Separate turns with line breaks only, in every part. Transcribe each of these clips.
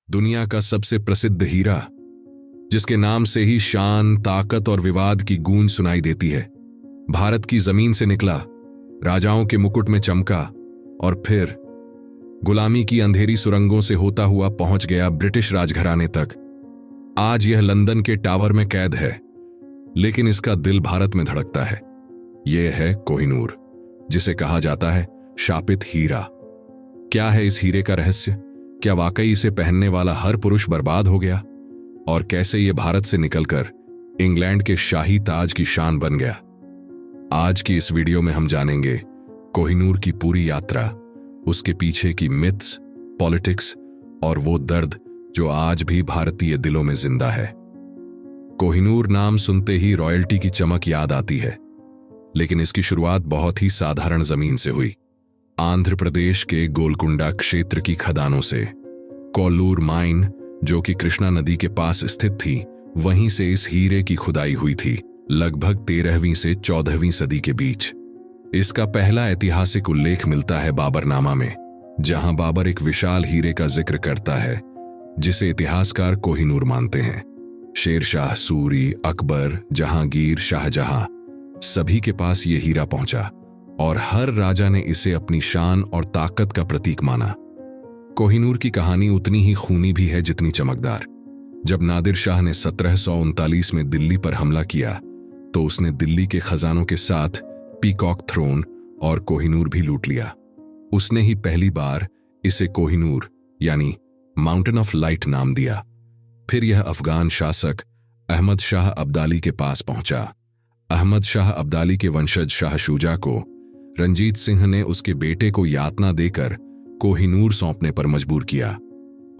दुनिया का सबसे प्रसिद्ध हीरा, जिसके नाम से ही शान, ताकत और विवाद की गूंज सुनाई देती है, भारत की जमीन से निकला, राजाओं के मुकुट में चमका और फिर गुलामी की अंधेरी सुरंगों से होता हुआ पहुंच गया ब्रिटिश राजघराने तक। आज यह लंदन के टावर में कैद है, लेकिन इसका दिल भारत में धड़कता है। यह है कोहिनूर, जिसे कहा जाता है शापित हीरा। क्या है इस हीरे का रहस्य? क्या वाकई इसे पहनने वाला हर पुरुष बर्बाद हो गया? और कैसे ये भारत से निकलकर इंग्लैंड के शाही ताज की शान बन गया? आज की इस वीडियो में हम जानेंगे कोहिनूर की पूरी यात्रा, उसके पीछे की मिथ्स, पॉलिटिक्स और वो दर्द जो आज भी भारतीय दिलों में जिंदा है। कोहिनूर नाम सुनते ही रॉयल्टी की चमक याद आती है, लेकिन इसकी शुरुआत बहुत ही साधारण जमीन से हुई। आंध्र प्रदेश के गोलकुंडा क्षेत्र की खदानों से। कोल्लूर माइन, जो कि कृष्णा नदी के पास स्थित थी, वहीं से इस हीरे की खुदाई हुई थी, लगभग 13वीं से 14वीं सदी के बीच। इसका पहला ऐतिहासिक उल्लेख मिलता है बाबरनामा में, जहां बाबर एक विशाल हीरे का जिक्र करता है, जिसे इतिहासकार कोहिनूर मानते हैं। शेरशाह सूरी, अकबर, जहांगीर, शाहजहां, सभी के पास यह हीरा पहुंचा और हर राजा ने इसे अपनी शान और ताकत का प्रतीक माना। कोहिनूर की कहानी उतनी ही खूनी भी है जितनी चमकदार। जब नादिर शाह ने 1739 में दिल्ली पर हमला किया, तो उसने दिल्ली के खजानों के साथ पीकॉक थ्रोन और कोहिनूर भी लूट लिया। उसने ही पहली बार इसे कोहिनूर यानी माउंटेन ऑफ लाइट नाम दिया। फिर यह अफगान शासक अहमद शाह अब्दाली के पास पहुंचा। अहमद शाह अब्दाली के वंशज शाह शुजा को रंजीत सिंह ने उसके बेटे को यातना देकर कोहिनूर सौंपने पर मजबूर किया,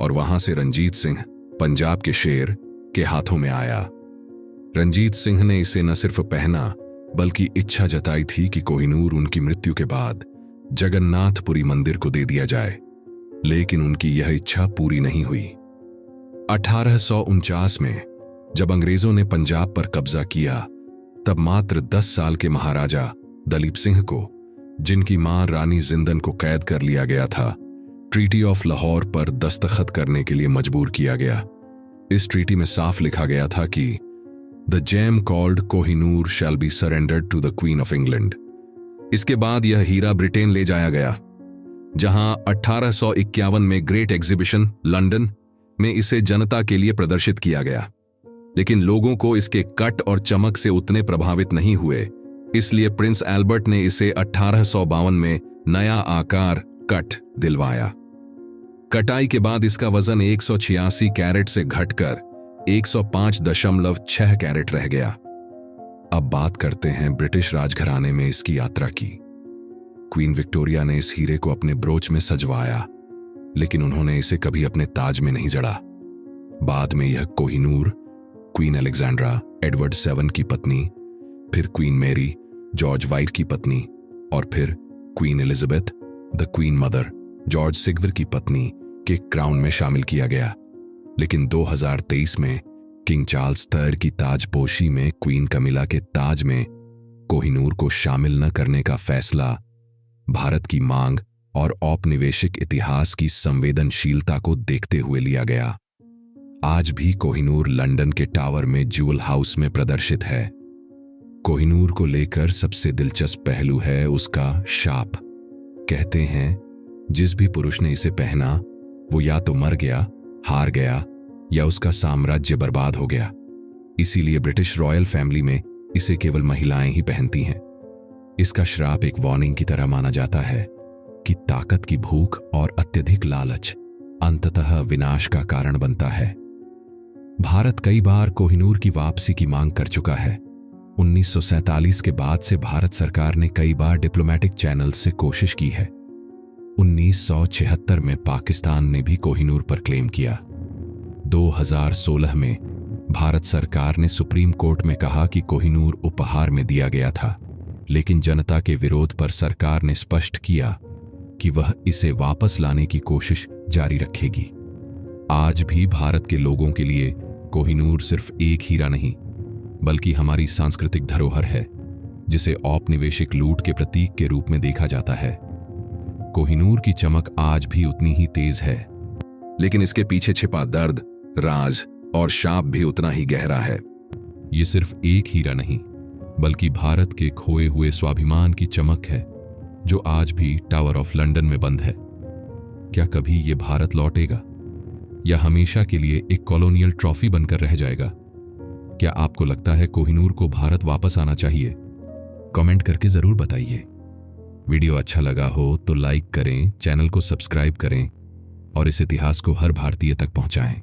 और वहां से रंजीत सिंह पंजाब के शेर के हाथों में आया। रंजीत सिंह ने इसे न सिर्फ पहना, बल्कि इच्छा जताई थी कि कोहिनूर उनकी मृत्यु के बाद जगन्नाथपुरी मंदिर को दे दिया जाए, लेकिन उनकी यह इच्छा पूरी नहीं हुई। 1849 में जब अंग्रेजों ने पंजाब पर कब्जा किया, तब मात्र 10 साल के महाराजा दलीप सिंह को, जिनकी मां रानी जिंदन को कैद कर लिया गया था, ट्रीटी ऑफ लाहौर पर दस्तखत करने के लिए मजबूर किया गया। इस ट्रीटी में साफ लिखा गया था कि the gem called Kohinoor shall be surrendered to the queen of England. इसके बाद यह हीरा ब्रिटेन ले जाया गया, जहां 1851 में ग्रेट एग्जीबिशन लंदन में इसे जनता के लिए प्रदर्शित किया गया, लेकिन लोगों को इसके कट और चमक से उतने प्रभावित नहीं हुए। इसलिए प्रिंस एल्बर्ट ने इसे 1852 में नया आकार कट दिलवाया। कटाई के बाद इसका वजन 186 कैरेट से घटकर 105.6 कैरेट रह गया। अब बात करते हैं ब्रिटिश राजघराने में इसकी यात्रा की। क्वीन विक्टोरिया ने इस हीरे को अपने ब्रोच में सजवाया, लेकिन उन्होंने इसे कभी अपने ताज में नहीं जड़ा। बाद में यह कोहिनूर क्वीन अलेक्जेंड्रा, एडवर्ड 7 की पत्नी, फिर क्वीन मैरी, जॉर्ज वाइट की पत्नी, और फिर Queen Elizabeth the Queen Mother, George सिगविर की पत्नी के क्राउन में शामिल किया गया। लेकिन 2023 में किंग चार्ल्स III की ताजपोशी में क्वीन कमिला के ताज में कोहिनूर को शामिल न करने का फैसला भारत की मांग और औपनिवेशिक इतिहास की संवेदनशीलता को देखते हुए लिया गया। आज भी कोहिनूर लंदन के टावर में ज्यूल हाउस में प्रदर्शित है। कोहिनूर को लेकर सबसे दिलचस्प पहलू है उसका शाप। कहते हैं जिस भी पुरुष ने इसे पहना, वो या तो मर गया, हार गया, या उसका साम्राज्य बर्बाद हो गया। इसीलिए ब्रिटिश रॉयल फैमिली में इसे केवल महिलाएं ही पहनती हैं। इसका श्राप एक वार्निंग की तरह माना जाता है कि ताकत की भूख और अत्यधिक लालच अंततः विनाश का कारण बनता है। भारत कई बार कोहिनूर की वापसी की मांग कर चुका है। 1947 के बाद से भारत सरकार ने कई बार डिप्लोमेटिक चैनल से कोशिश की है। 1976 में पाकिस्तान ने भी कोहिनूर पर क्लेम किया। 2016 में भारत सरकार ने सुप्रीम कोर्ट में कहा कि कोहिनूर उपहार में दिया गया था, लेकिन जनता के विरोध पर सरकार ने स्पष्ट किया कि वह इसे वापस लाने की कोशिश जारी रखेगी। आज भी भारत के लोगों के लिए कोहिनूर सिर्फ एक हीरा नहीं, बल्कि हमारी सांस्कृतिक धरोहर है, जिसे औपनिवेशिक लूट के प्रतीक के रूप में देखा जाता है। कोहिनूर की चमक आज भी उतनी ही तेज है, लेकिन इसके पीछे छिपा दर्द, राज और शाप भी उतना ही गहरा है। ये सिर्फ एक हीरा नहीं, बल्कि भारत के खोए हुए स्वाभिमान की चमक है, जो आज भी टावर ऑफ लंदन में बंद है। क्या कभी ये भारत लौटेगा, या हमेशा के लिए एक कॉलोनियल ट्रॉफी बनकर रह जाएगा? क्या आपको लगता है कोहिनूर को भारत वापस आना चाहिए? कमेंट करके जरूर बताइए। वीडियो अच्छा लगा हो तो लाइक करें, चैनल को सब्सक्राइब करें और इस इतिहास को हर भारतीय तक पहुंचाएं।